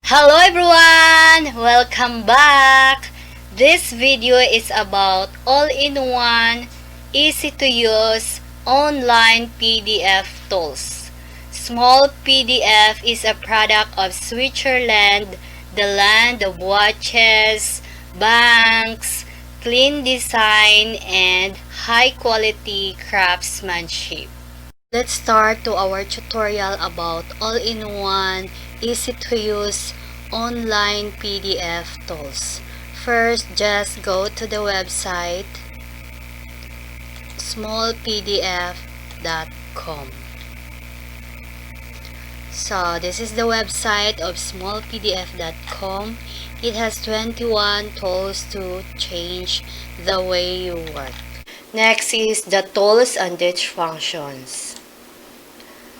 Hello everyone! Welcome back! This video is about all-in-one, easy-to-use online PDF tools. Smallpdf is a product of Switzerland, the land of watches, banks, clean design, and high-quality craftsmanship. Let's start to our tutorial about all-in-one, easy-to-use online PDF tools. First, just go to the website smallpdf.com. So, this is the website of smallpdf.com. It has 21 tools to change the way you work. Next is the tools and its functions.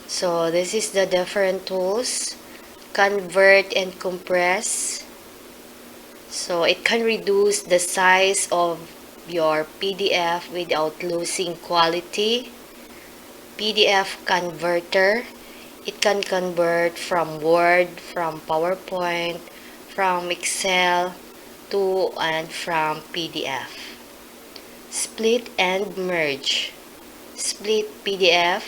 So this is the different tools. Convert and compress. So it can reduce the size of your PDF without losing quality. PDF converter. It can convert from Word, from PowerPoint, from Excel to and from PDF. Split and merge. Split PDF.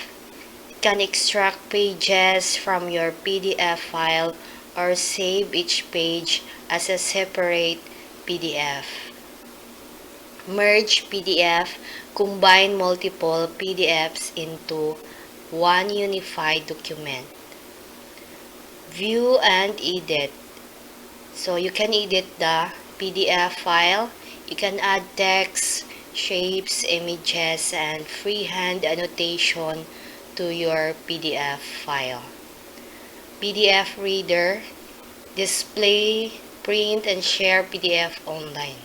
Can extract pages from your PDF file or save each page as a separate PDF. Merge PDF, combine multiple PDFs into one unified document. View and edit. So you can edit the PDF file. You can add text, shapes, images, and freehand annotation to your PDF file. PDF reader, display, print, and share PDF online.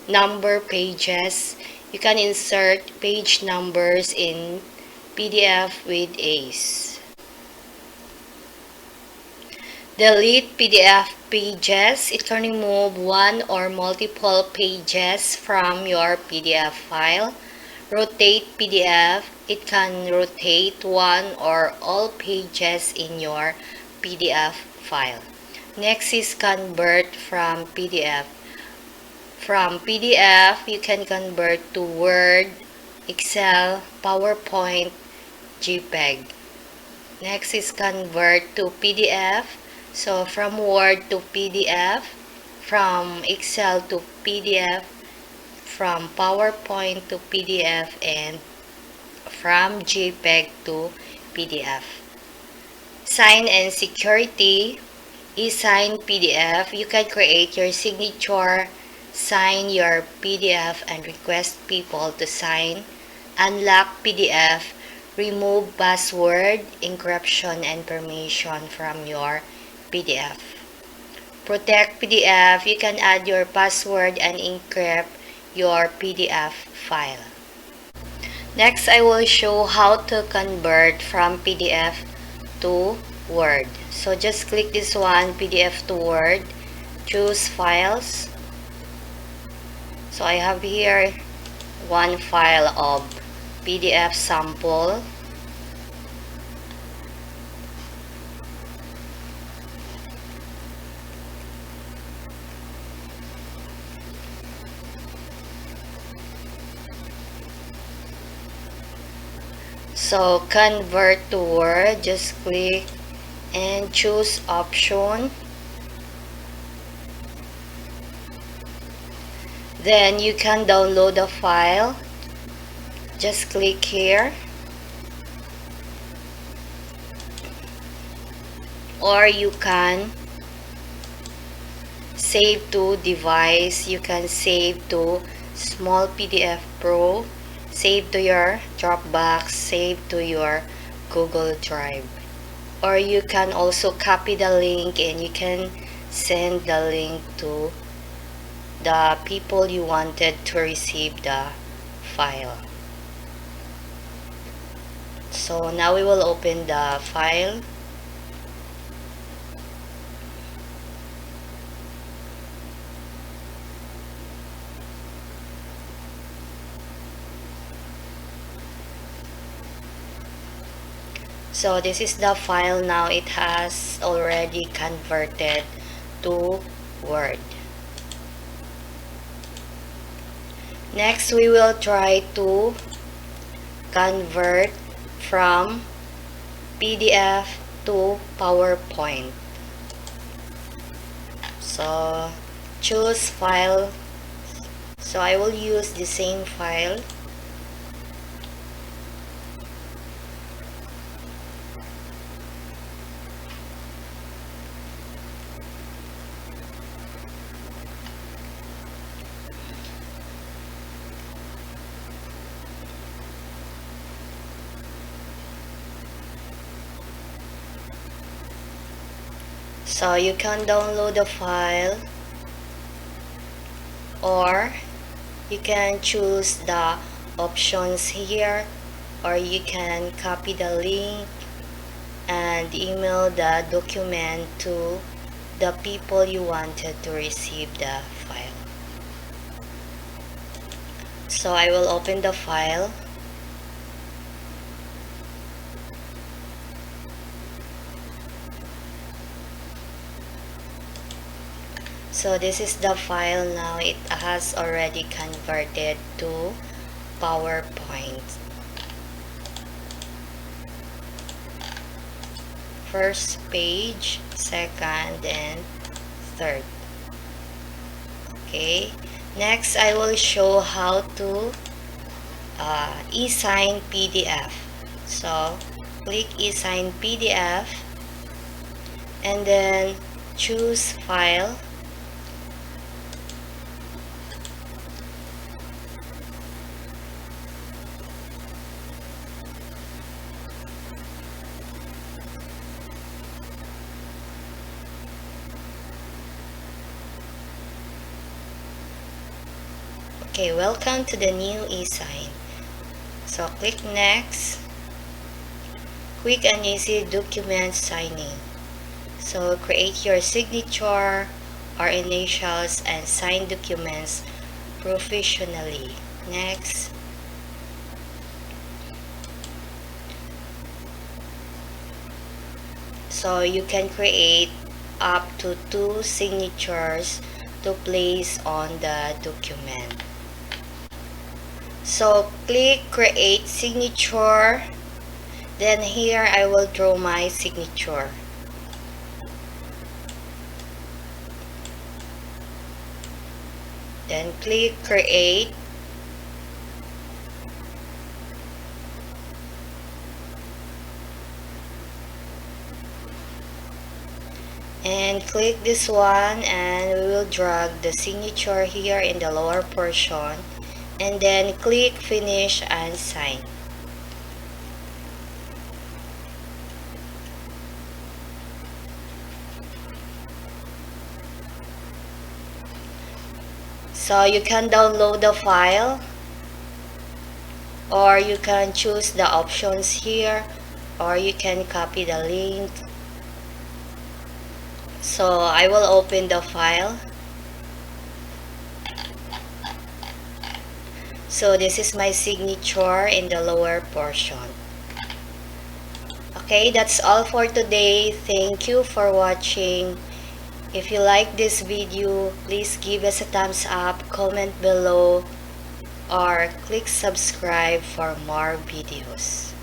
Number pages, you can insert page numbers in PDF with ACE. Delete PDF pages, it can remove one or multiple pages from your PDF file. Rotate PDF, it can rotate one or all pages in your PDF file. Next is convert from PDF. From PDF, you can convert to Word, Excel, PowerPoint, JPEG. Next is convert to PDF. So from Word to PDF, from Excel to PDF, from PowerPoint to PDF, and from JPEG to PDF. Sign and security. ESign PDF. You can create your signature, sign your PDF, and request people to sign. Unlock PDF. Remove password, encryption, and permission from your PDF. Protect PDF. You can add your password and encrypt your PDF file. Next, I will show how to convert from PDF to Word. So just click this one, PDF to Word. Choose files. So I have here one file of PDF sample. So convert to Word, just click and choose option. Then you can download the file. Just click here. Or you can save to device. You can save to Smallpdf Pro. Save to your Dropbox, save to your Google Drive. Or you can also copy the link and you can send the link to the people you wanted to receive the file. So now we will open the file. So this is the file now. It has already converted to Word. Next, we will try to convert from PDF to PowerPoint. So choose file. So I will use the same file. So you can download the file, or you can choose the options here, or you can copy the link and email the document to the people you wanted to receive the file. So I will open the file. So this is the file now. It has already converted to PowerPoint. First page, second, and third. Okay. Next, I will show how to ESign PDF. So click ESign PDF and then choose File. Okay, welcome to the new ESign. So click Next. Quick and easy document signing. So create your signature or initials and sign documents professionally. Next. So you can create up to 2 signatures to place on the document. So click create signature, then here I will draw my signature. Then click create. And click this one, and we will drag the signature here in the lower portion, and then click finish and sign. So you can download the file, or you can choose the options here, or you can copy the link. So I will open the file. So this is my signature in the lower portion. Okay, that's all for today. Thank you for watching. If you like this video, please give us a thumbs up, comment below, or click subscribe for more videos.